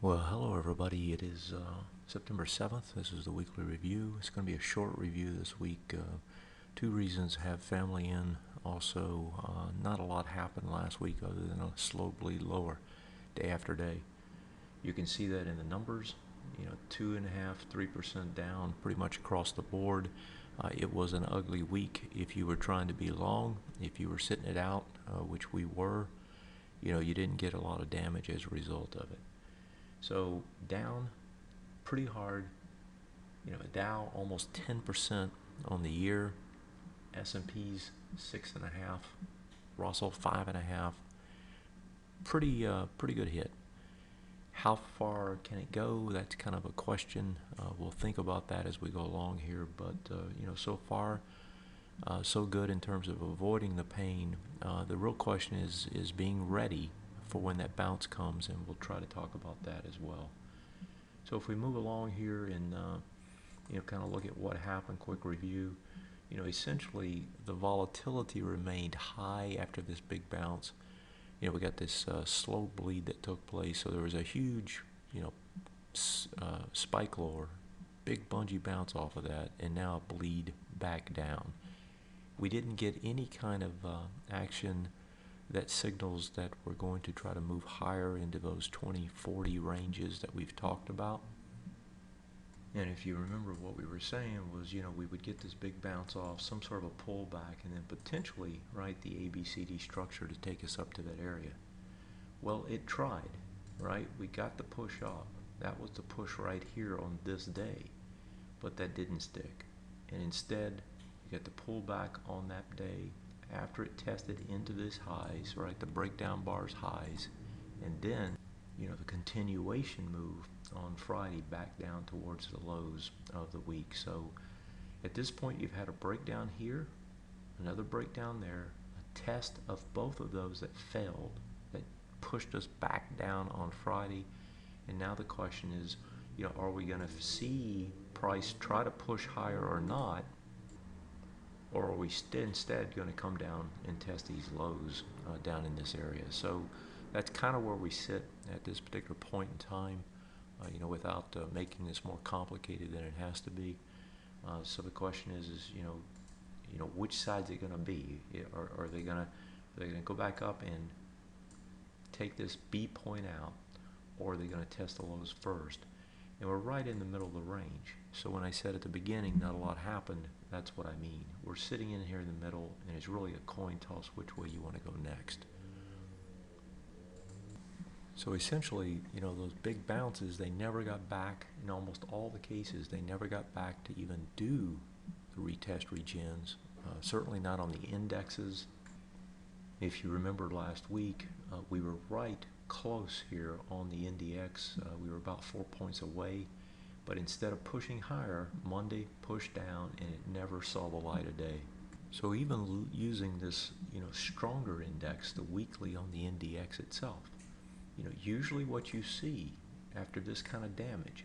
Well, hello everybody. It is September 7th. This is the weekly review. It's going to be a short review this week. Two reasons: have family in. Also, not a lot happened last week other than a slow bleed lower day after day. You can see that in the numbers. 2.5%, 3% down pretty much across the board. It was an ugly week if you were trying to be long. If you were sitting it out, which we were, you didn't get a lot of damage as a result of it. So down pretty hard. Dow almost 10% on the year. S&P's 6.5. Russell 5.5. Pretty good hit. How far can it go? That's kind of a question. We'll think about that as we go along here. But so far, so good in terms of avoiding the pain. The real question is being ready for when that bounce comes, and we'll try to talk about that as well. So if we move along here and kind of look at what happened, quick review. Essentially the volatility remained high after this big bounce. We got this slow bleed that took place, so there was a huge spike lower, big bungee bounce off of that, and now a bleed back down. We didn't get any kind of action that signals that we're going to try to move higher into those 20-40 ranges that we've talked about. And if you remember, what we were saying was, we would get this big bounce off, some sort of a pullback, and then potentially, right, the ABCD structure to take us up to that area. Well, it tried, right? We got the push up. That was the push right here on this day, but that didn't stick. And instead, you got the pullback on that day after it tested into this highs, right, the breakdown bars highs, and then the continuation move on Friday back down towards the lows of the week. So at this point, you've had a breakdown here, another breakdown there, a test of both of those that failed, that pushed us back down on Friday, and now the question is, are we going to see price try to push higher or not? Or are we instead going to come down and test these lows down in this area? So that's kind of where we sit at this particular point in time, without making this more complicated than it has to be. So the question is which side's it going to be? Are they going to go back up and take this B point out, or are they going to test the lows first? And we're right in the middle of the range. So when I said at the beginning not a lot happened, that's what I mean. We're sitting in here in the middle, and it's really a coin toss which way you want to go next. So essentially, those big bounces, they never got back. In almost all the cases, they never got back to even do the retest regens. Certainly not on the indexes. If you remember last week, we were right close here on the NDX. We were about 4 points away, but instead of pushing higher, Monday pushed down, and it never saw the light of day. So even using this stronger index, the weekly on the NDX itself, usually what you see after this kind of damage,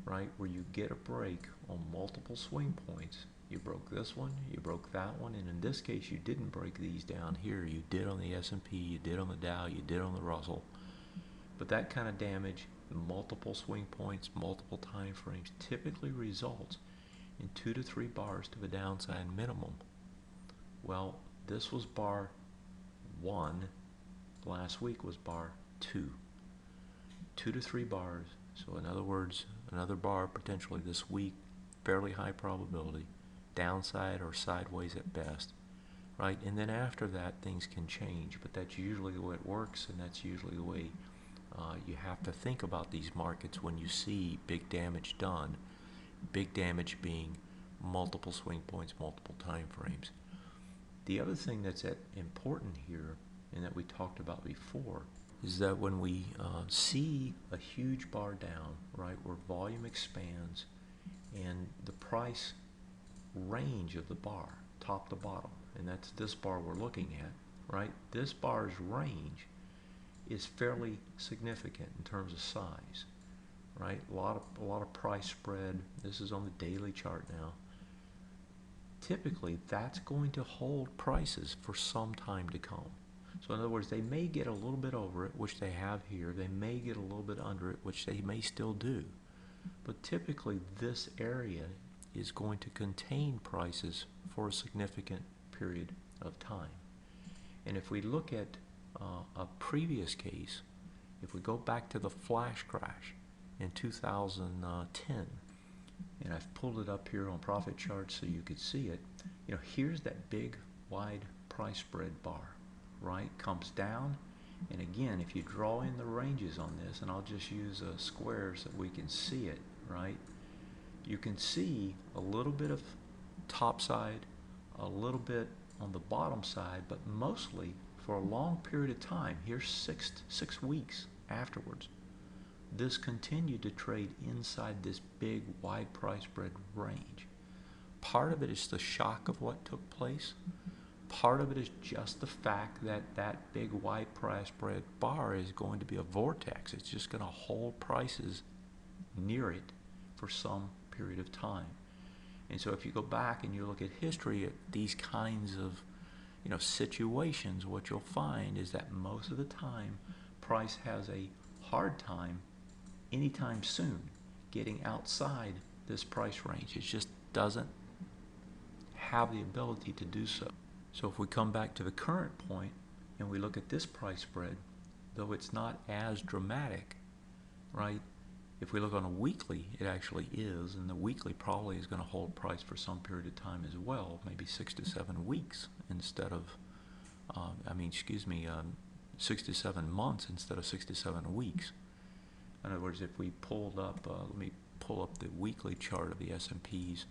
right, where you get a break on multiple swing points, you broke this one, you broke that one, and in this case you didn't break these down here. You did on the S&P, you did on the Dow, you did on the Russell. But that kind of damage, multiple swing points, multiple time frames, typically results in 2 to 3 bars to the downside minimum. Well, this was bar 1. Last week was bar 2. 2 to 3 bars. So in other words, another bar potentially this week, fairly high probability, downside or sideways at best, right? And then after that, things can change, but that's usually the way it works, and that's usually the way you have to think about these markets when you see big damage done. Big damage being multiple swing points, multiple time frames. The other thing that's important here, and that we talked about before, is that when we see a huge bar down, right, where volume expands and the price range of the bar, top to bottom, and that's this bar we're looking at, right? This bar's range is fairly significant in terms of size, right? A lot of price spread. This is on the daily chart now. Typically, that's going to hold prices for some time to come. So in other words, they may get a little bit over it, which they have here. They may get a little bit under it, which they may still do. But typically this area is going to contain prices for a significant period of time. And if we look at a previous case, if we go back to the flash crash in 2010, and I've pulled it up here on profit charts so you could see it, here's that big wide price spread bar, right? Comes down, and again, if you draw in the ranges on this, and I'll just use squares so that we can see it, right? You can see a little bit of top side, a little bit on the bottom side, but mostly for a long period of time, here's six weeks afterwards, this continued to trade inside this big wide price spread range. Part of it is the shock of what took place. Part of it is just the fact that that big wide price spread bar is going to be a vortex. It's just going to hold prices near it for some period of time. And so if you go back and you look at history at these kinds of situations, what you'll find is that most of the time price has a hard time anytime soon getting outside this price range. It just doesn't have the ability to do so. So if we come back to the current point and we look at this price spread, though it's not as dramatic, right? If we look on a weekly, it actually is, and the weekly probably is going to hold price for some period of time as well, maybe 6 to 7 weeks instead of, 6 to 7 months instead of 6 to 7 weeks. In other words, if we pulled up, let me pull up the weekly chart of the S&Ps,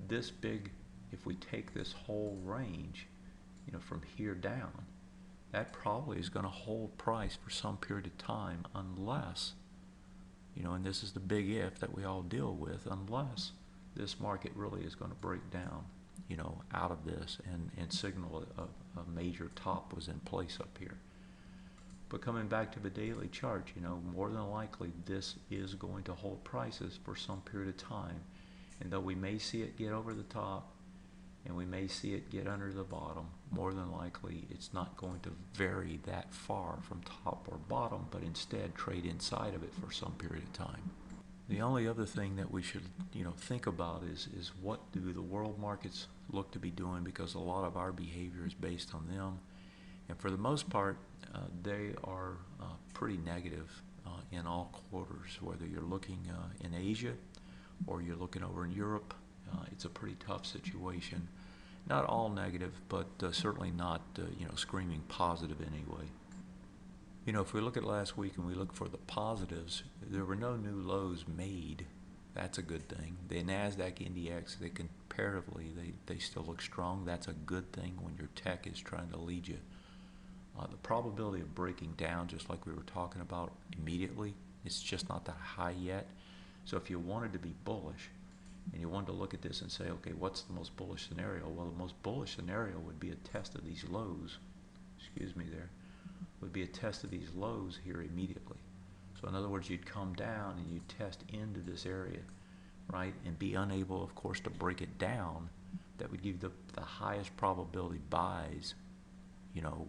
this big, if we take this whole range, from here down, that probably is going to hold price for some period of time unless, and this is the big if that we all deal with, unless this market really is going to break down, out of this and signal a major top was in place up here. But coming back to the daily chart, more than likely this is going to hold prices for some period of time. And though we may see it get over the top and we may see it get under the bottom, more than likely it's not going to vary that far from top or bottom, but instead trade inside of it for some period of time. The only other thing that we should think about is what do the world markets look to be doing, because a lot of our behavior is based on them. And for the most part, they are pretty negative in all quarters, whether you're looking in Asia or you're looking over in Europe. It's a pretty tough situation. Not all negative, but certainly not screaming positive anyway. If we look at last week and we look for the positives, there were no new lows made. That's a good thing. The NASDAQ index, they comparatively, they still look strong. That's a good thing when your tech is trying to lead you. The probability of breaking down, just like we were talking about immediately, it's just not that high yet. So if you wanted to be bullish and you wanted to look at this and say, okay, what's the most bullish scenario? Well, the most bullish scenario would be a test of these lows, would be a test of these lows here immediately. So in other words, you'd come down and you'd test into this area, right, and be unable, of course, to break it down. That would give the highest probability buys,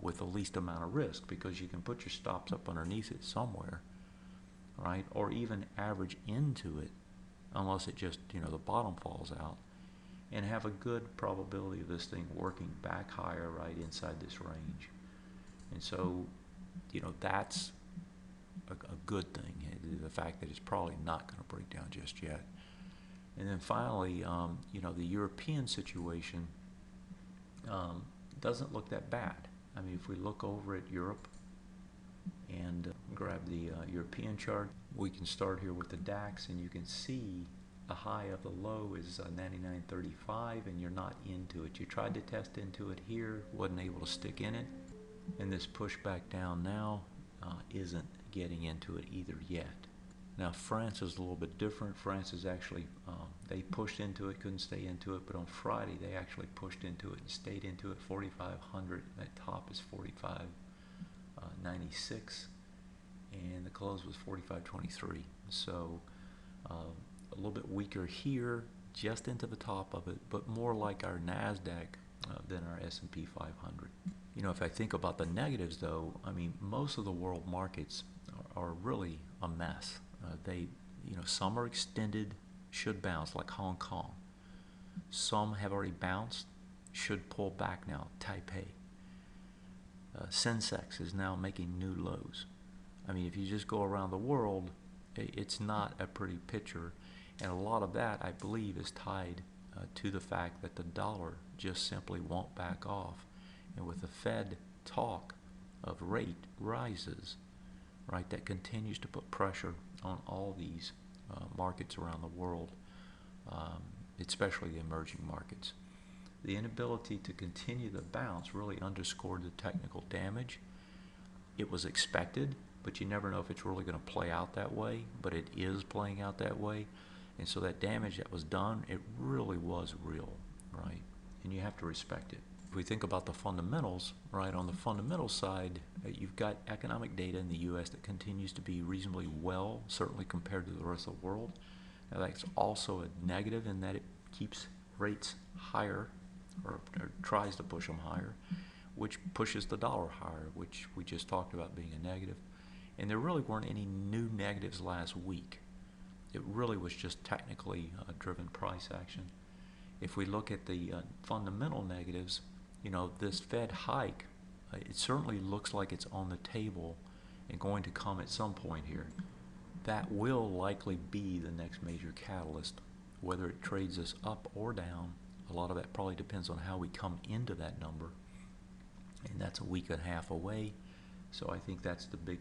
with the least amount of risk, because you can put your stops up underneath it somewhere, right, or even average into it, unless it just, the bottom falls out, and have a good probability of this thing working back higher right inside this range. And so, that's a good thing, the fact that it's probably not going to break down just yet. And then finally, the European situation doesn't look that bad. I mean, if we look over at Europe and grab the European chart, we can start here with the DAX, and you can see the high of the low is 99.35, and you're not into it. You tried to test into it here, wasn't able to stick in it, and this pushback down now isn't getting into it either yet. Now France is a little bit different. France is actually, they pushed into it, couldn't stay into it, but on Friday they actually pushed into it and stayed into it. 4,500, that top is 45.96, and the close was 45.23. So a little bit weaker here, just into the top of it, but more like our NASDAQ than our S&P 500. If I think about the negatives, though, I mean, most of the world markets are really a mess. Some are extended, should bounce, like Hong Kong. Some have already bounced, should pull back now, Taipei. Sensex is now making new lows. I mean, if you just go around the world, it's not a pretty picture. And a lot of that, I believe, is tied to the fact that the dollar just simply won't back off. And with the Fed talk of rate rises, right, that continues to put pressure on all these markets around the world, especially the emerging markets. The inability to continue the bounce really underscored the technical damage. It was expected, but you never know if it's really going to play out that way, but it is playing out that way. And so that damage that was done, it really was real, right? And you have to respect it. If we think about the fundamentals, right, on the fundamental side, you've got economic data in the U.S. that continues to be reasonably well, certainly compared to the rest of the world. Now, that's also a negative in that it keeps rates higher, or tries to push them higher, which pushes the dollar higher, which we just talked about being a negative. And there really weren't any new negatives last week. It really was just technically driven price action. If we look at the fundamental negatives, this Fed hike, it certainly looks like it's on the table and going to come at some point here. That will likely be the next major catalyst. Whether it trades us up or down, a lot of that probably depends on how we come into that number. And that's a week and a half away. So I think that's the big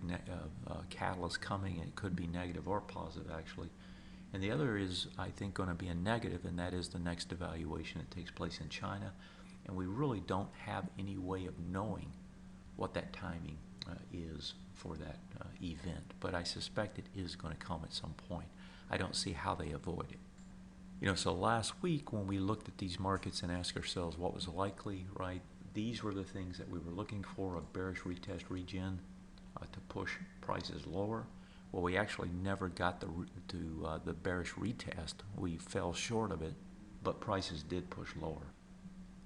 catalyst coming, and it could be negative or positive, actually. And the other is, I think, going to be a negative, and that is the next devaluation that takes place in China. And we really don't have any way of knowing what that timing is for that event. But I suspect it is going to come at some point. I don't see how they avoid it. So last week when we looked at these markets and asked ourselves what was likely, right, these were the things that we were looking for: a bearish retest regen to push prices lower. Well, we actually never got the bearish retest. We fell short of it, but prices did push lower.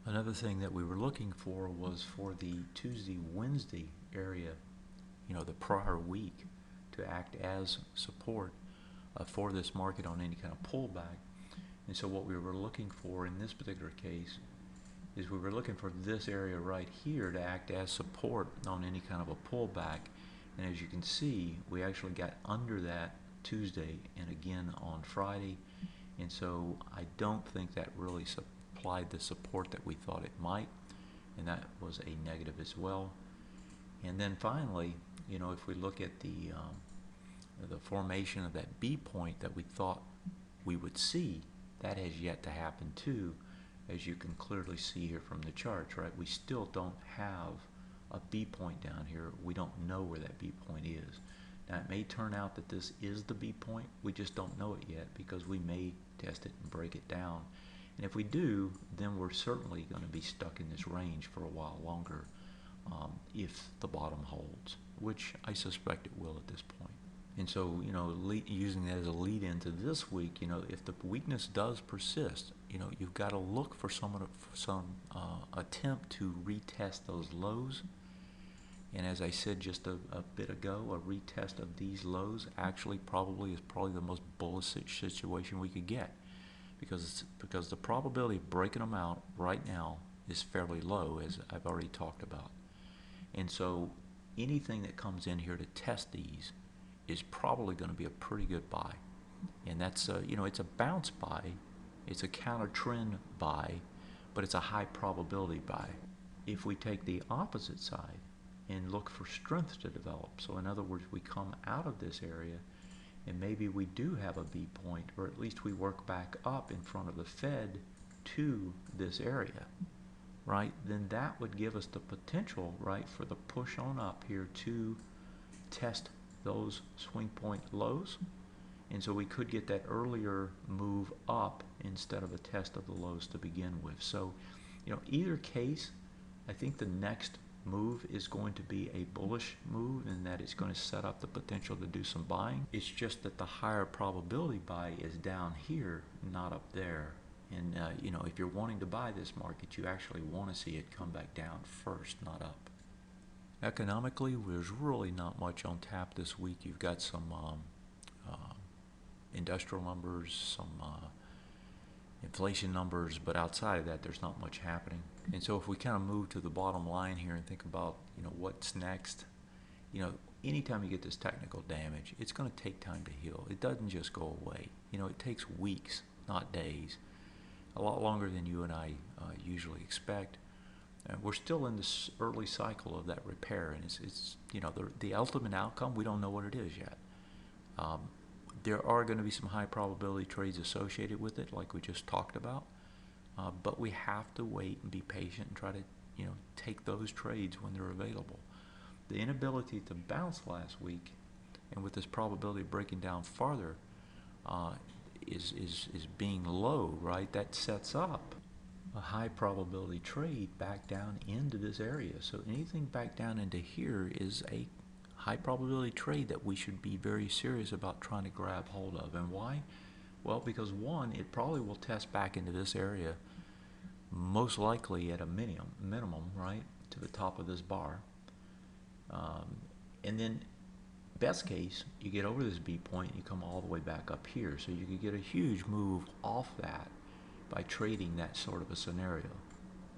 Another thing that we were looking for was for the Tuesday-Wednesday area, the prior week, to act as support for this market on any kind of pullback. And so what we were looking for in this particular case is we were looking for this area right here to act as support on any kind of a pullback. And as you can see, we actually got under that Tuesday and again on Friday. And so I don't think that really supplied the support that we thought it might. And that was a negative as well. And then finally, if we look at the formation of that B point that we thought we would see, that has yet to happen too, as you can clearly see here from the charts, right? We still don't have a B point down here. We don't know where that B point is. Now, it may turn out that this is the B point. We just don't know it yet, because we may test it and break it down. And if we do, then we're certainly going to be stuck in this range for a while longer if the bottom holds, which I suspect it will at this point. And so, using that as a lead into this week, if the weakness does persist, you've got to look for some attempt to retest those lows. And as I said just a bit ago, a retest of these lows actually is probably the most bullish situation we could get, because the probability of breaking them out right now is fairly low, as I've already talked about. And so anything that comes in here to test these is probably going to be a pretty good buy. And that's it's a bounce buy, it's a counter trend buy, but it's a high probability buy. If we take the opposite side and look for strength to develop, so in other words, we come out of this area and maybe we do have a B point, or at least we work back up in front of the Fed to this area, right, then that would give us the potential, right, for the push on up here to test those swing point lows. And so we could get that earlier move up instead of a test of the lows to begin with. So, either case, I think the next move is going to be a bullish move, in that it's going to set up the potential to do some buying. It's just that the higher probability buy is down here, not up there. And you know, if you're wanting to buy this market, you actually want to see it come back down first, not up. Economically, there's really not much on tap this week. You've got some uh, industrial numbers, some inflation numbers, but outside of that, there's not much happening. And so if we kind of move to the bottom line here and think about, you know, what's next, you know, anytime you get this technical damage, it's going to take time to heal. It doesn't just go away. You know, it takes weeks, not days, a lot longer than you and I usually expect. We're still in this early cycle of that repair, and it's you know, the ultimate outcome, we don't know what it is yet. Um, there are going to be some high probability trades associated with it, like we just talked about, but we have to wait and be patient and try to, you know, take those trades when they're available. The inability to bounce last week, and with this probability of breaking down farther, is being low, right? That sets up a high probability trade back down into this area. So anything back down into here is a high probability trade that we should be very serious about trying to grab hold of. And why? Well, because one, it probably will test back into this area, most likely at a minimum, right, to the top of this bar. And then best case, you get over this B point, you come all the way back up here. So you could get a huge move off that by trading that sort of a scenario.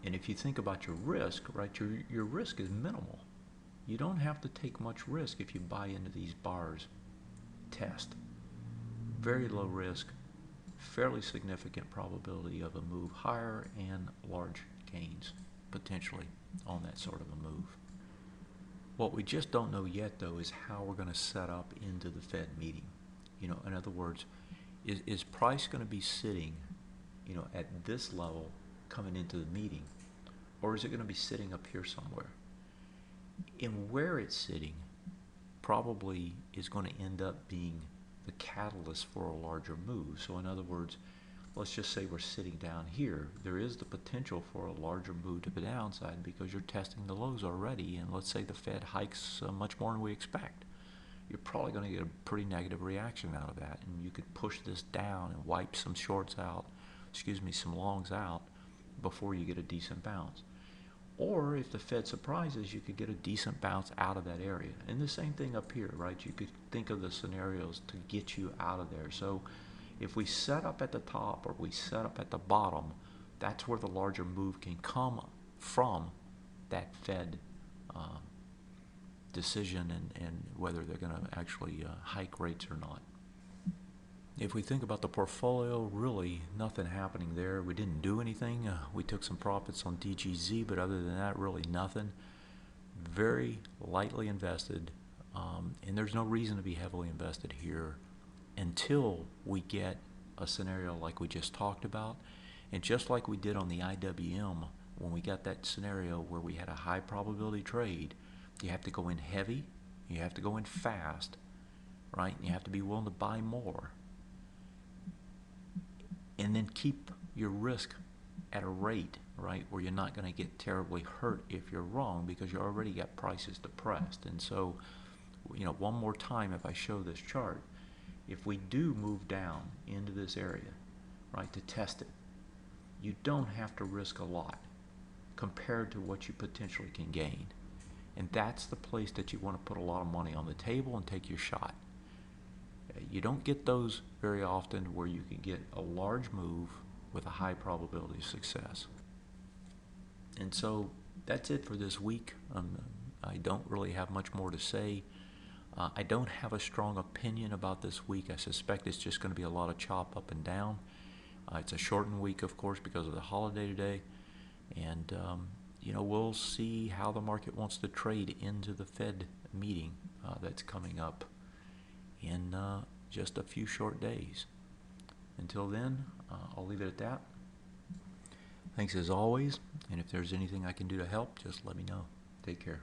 And if you think about your risk, right, your risk is minimal. You don't have to take much risk if you buy into these bars test. Very low risk, fairly significant probability of a move higher and large gains potentially on that sort of a move. What we just don't know yet, though, is how we're going to set up into the Fed meeting. You know, in other words, is price going to be sitting, you know, at this level coming into the meeting, or is it going to be sitting up here somewhere? And where it's sitting probably is going to end up being the catalyst for a larger move. So in other words, let's just say we're sitting down here. There is the potential for a larger move to the downside because you're testing the lows already, and let's say the Fed hikes much more than we expect. You're probably going to get a pretty negative reaction out of that, and you could push this down and wipe some shorts out, some longs out before you get a decent bounce. Or if the Fed surprises, you could get a decent bounce out of that area. And the same thing up here, right? You could think of the scenarios to get you out of there. So if we set up at the top or we set up at the bottom, that's where the larger move can come from that Fed decision and whether they're going to actually hike rates or not. If we think about the portfolio, really nothing happening there. We didn't do anything. We took some profits on DGZ, but other than that, really nothing. Very lightly invested, and there's no reason to be heavily invested here until we get a scenario like we just talked about. And just like we did on the IWM, when we got that scenario where we had a high probability trade, you have to go in heavy, you have to go in fast, right? And you have to be willing to buy more. And then keep your risk at a rate, right, where you're not going to get terribly hurt if you're wrong because you already got prices depressed. And so, you know, one more time, if I show this chart, if we do move down into this area, right, to test it, you don't have to risk a lot compared to what you potentially can gain. And that's the place that you want to put a lot of money on the table and take your shot. You don't get those very often where you can get a large move with a high probability of success. And so that's it for this week. I don't really have much more to say. I don't have a strong opinion about this week. I suspect it's just going to be a lot of chop up and down. It's a shortened week, of course, because of the holiday today. And, you know, we'll see how the market wants to trade into the Fed meeting that's coming up in just a few short days. Until then, I'll leave it at that. Thanks as always, and if there's anything I can do to help, just let me know. Take care.